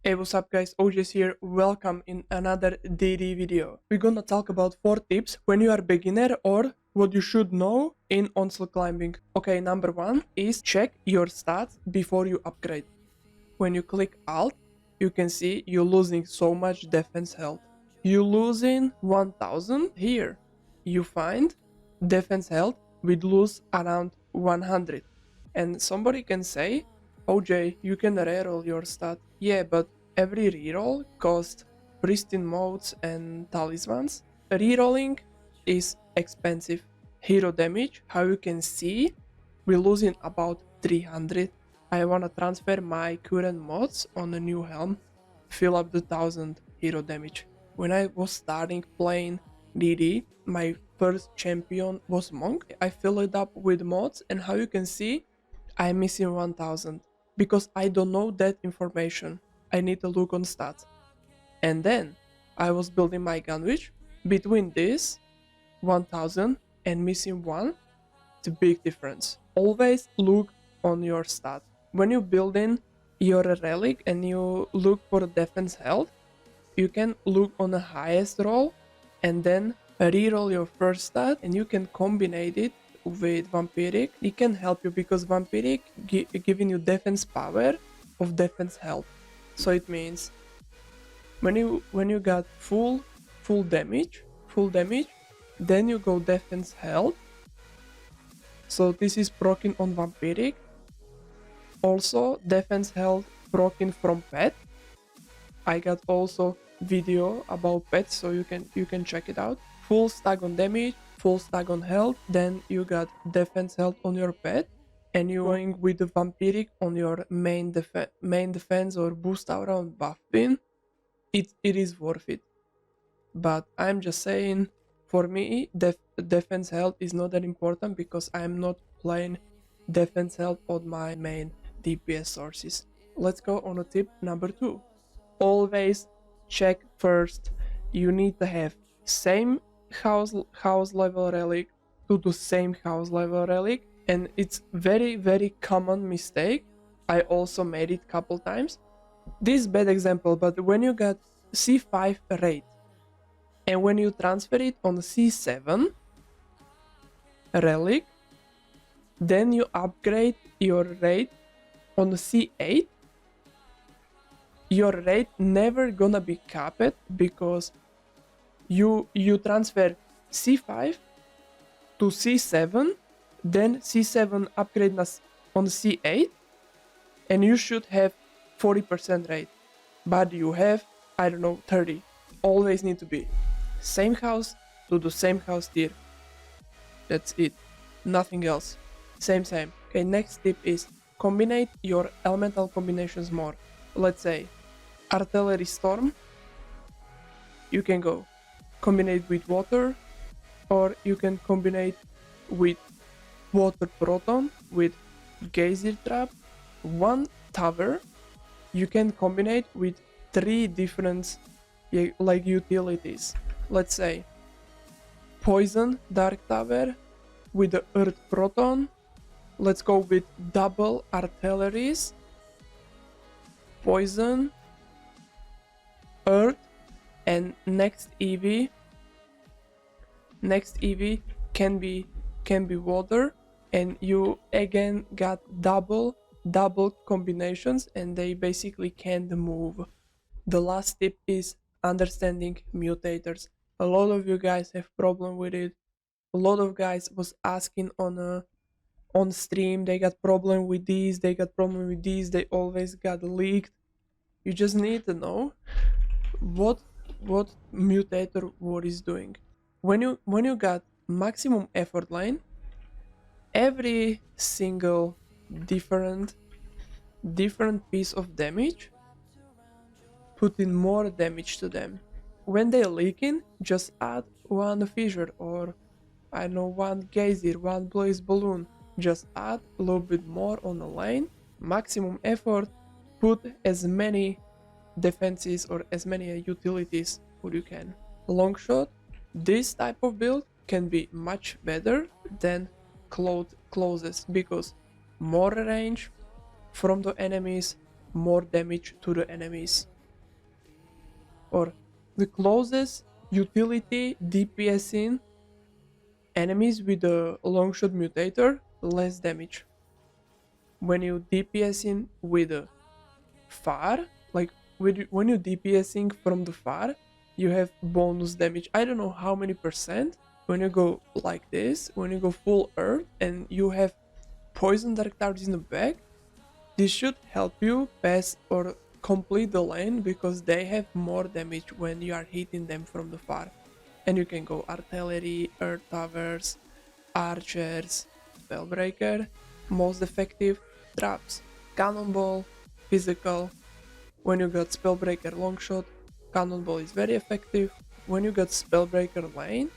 Hey, what's up guys, Ojsky here, welcome in another daily video. We're gonna talk about 4 tips when you are beginner or what you should know in onslaught climbing. Okay, number 1 is check your stats before you upgrade. When you click Alt, you can see you're losing so much defense health. You're losing 1000 here. You find defense health will lose around 100. And somebody can say, OJ, you can reroll your stat. Yeah, but every reroll costs pristine modes and talismans. Rerolling is expensive. Hero damage, how you can see, we're losing about 300. I wanna transfer my current mods on a new helm, fill up the 1000 hero damage. When I was starting playing DD, my first champion was Monk. I fill it up with mods, and how you can see, I'm missing 1000 because I don't know that information. I need to look on stats. And then I was building my gunwich. Between this 1000 and missing 1, it's a big difference. Always look on your stat. When you're building your relic and you look for defense health, you can look on the highest roll and then reroll your first stat, and you can combine it with vampiric. It can help you because vampiric giving you defense power of defense health. So it means when you got full damage, then you go defense health. So this is proccing on vampiric. Also defense health proccing from pet. I got also video about pets, so you can check it out. Full stack on damage, full stack on health, then you got defense health on your pet, and you're going with the vampiric on your main defense or boost aura on buff pin. It is worth it. But I'm just saying, for me, defense health is not that important because I'm not playing defense health on my main DPS sources. Let's go on a tip number 2. Always check first. You need to have same house level relic to the same house level relic, and it's very common mistake. I also made it couple times. This is bad example, but when you got C5 raid and when you transfer it on C7 relic, then you upgrade your raid on C8, your raid never gonna be capped because you transfer C5 to C7, then C7 upgrade on C8, and you should have 40% rate, but you have, I don't know, 30. Always need to be same house to the same house tier. That's it, nothing else. Same. Okay, next tip is combine your elemental combinations more. Let's say artillery storm, you can go combine it with water, or you can combine it with water proton, with geyser trap, one tower. You can combine it with 3 different like utilities. Let's say poison dark tower with the earth proton. Let's go with double artilleries, poison, earth, and next EV can be water, and you again got double combinations, and they basically can't move. The last tip is understanding mutators. A lot of you guys have problem with it. A lot of guys was asking on stream, they got problem with these, they always got leaked. You just need to know what mutator what is doing. When you got maximum effort line, every single different piece of damage putting more damage to them. When they're leaking, just add 1 fissure, or I know 1 geyser, 1 blaze balloon. Just add a little bit more on the lane, maximum effort, put as many defenses or as many utilities what you can. Long shot, this type of build can be much better than closest because more range from the enemies, more damage to the enemies. or the closest utility DPSing enemies with a long shot mutator, less damage. When you DPSing with a far, like when you DPSing from the far, you have bonus damage. I don't know how many percent. When you go like this, when you go full earth and you have poison dark darts in the back, this should help you pass or complete the lane because they have more damage when you are hitting them from the far. And you can go artillery, earth towers, archers, spellbreaker, most effective traps, cannonball, physical. When you got spellbreaker longshot, cannonball is very effective. When you got spellbreaker lane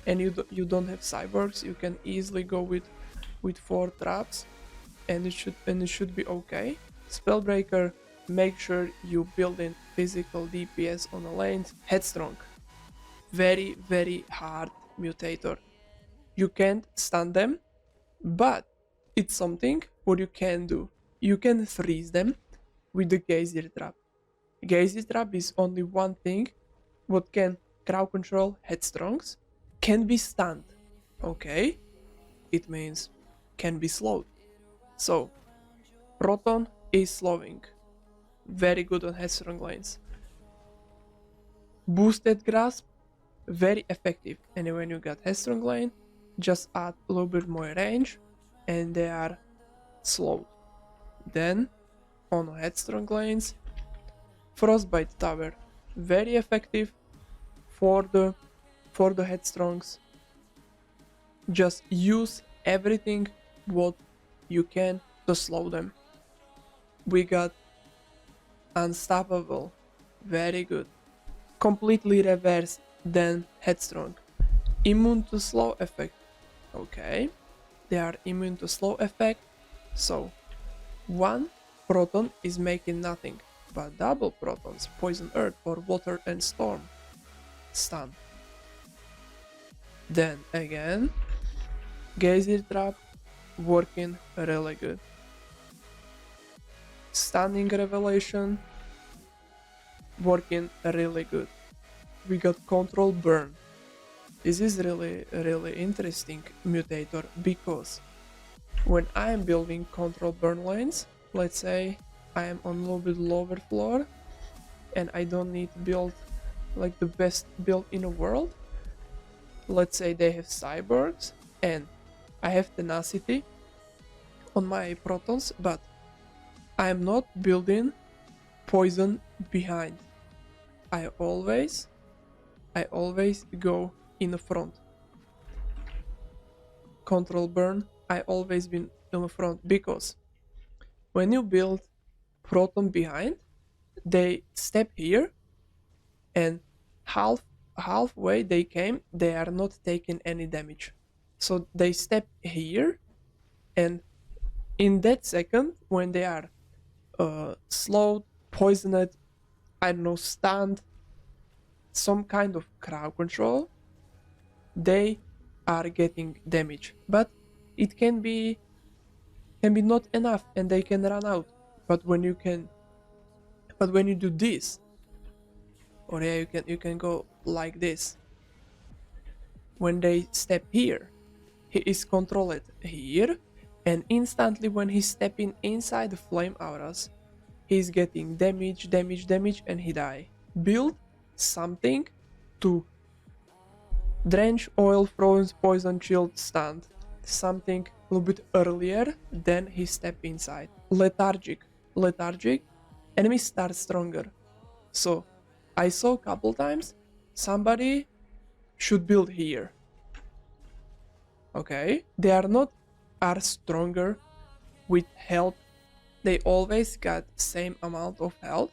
and you don't have cyborgs, you can easily go with 4 traps and it should be okay. Spellbreaker, make sure you build in physical DPS on the lanes. Headstrong, very very hard mutator. You can't stun them, but it's something what you can do. You can freeze them with the geyser trap. Geyser trap is only one thing what can crowd control headstrongs. Can be stunned, okay? It means can be slowed. So Proton is slowing, very good on headstrong lanes. Boosted grasp, very effective, and when you got headstrong lane, just add a little bit more range and they are slowed. Then on headstrong lanes, frostbite tower, very effective for the headstrongs. Just use everything what you can to slow them. We got unstoppable, very good, completely reversed than headstrong. Immune to slow effect, okay, they are immune to slow effect. So one proton is making nothing, but double protons, poison earth or water and storm, stun. Then again, geyser trap working really good. Stunning revelation working really good. We got control burn. This is really interesting mutator because when I am building control burn lanes, let's say I am on a little bit lower floor and I don't need to build like the best build in the world. Let's say they have cyborgs and I have tenacity on my protons, but I am not building poison behind. I always go in the front. Control burn, I always been in the front because when you build proton behind, they step here and halfway they came, they are not taking any damage. So they step here and in that second when they are slowed, poisoned, I don't know, stunned, some kind of crowd control, they are getting damage. But it can be not enough and they can run out. But when you do this, or yeah, you can go like this. When they step here, he is controlled here, and instantly when he's stepping inside the flame auras, he's getting damage, and he die. Build something to drench, oil, frozen, poison, chilled, stunned. Something a little bit earlier than he step inside. Lethargic, enemies start stronger. So I saw a couple times somebody should build here. Okay, they are stronger with health. They always got same amount of health.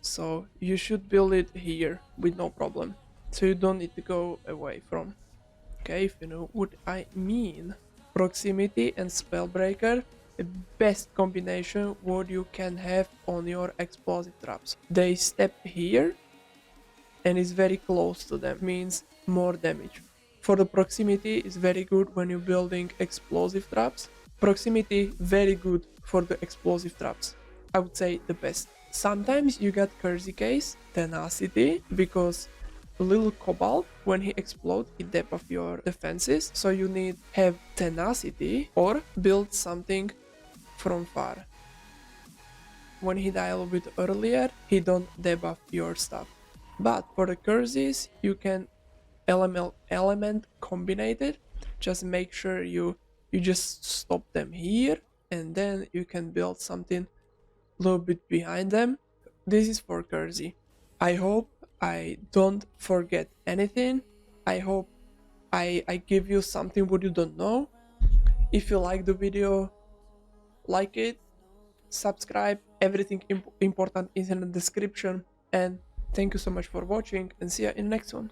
So you should build it here with no problem. So you don't need to go away from. Okay, if you know what I mean. Proximity and Spellbreaker, the best combination what you can have on your explosive traps. They step here and is very close to them, means more damage. For the proximity is very good when you're building explosive traps. Proximity very good for the explosive traps. I would say the best. Sometimes you get Cursey case, tenacity, because little cobalt, when he explodes, he debuff your defenses, so you need have tenacity or build something from far. When he die a little bit earlier, he don't debuff your stuff. But for the curses, you can element combine it. Just make sure you just stop them here, and then you can build something a little bit behind them. This is for Kersey. I hope I don't forget anything. I hope I give you something what you don't know. If you like the video, like it, subscribe, everything important is in the description, and thank you so much for watching, and see you in the next one.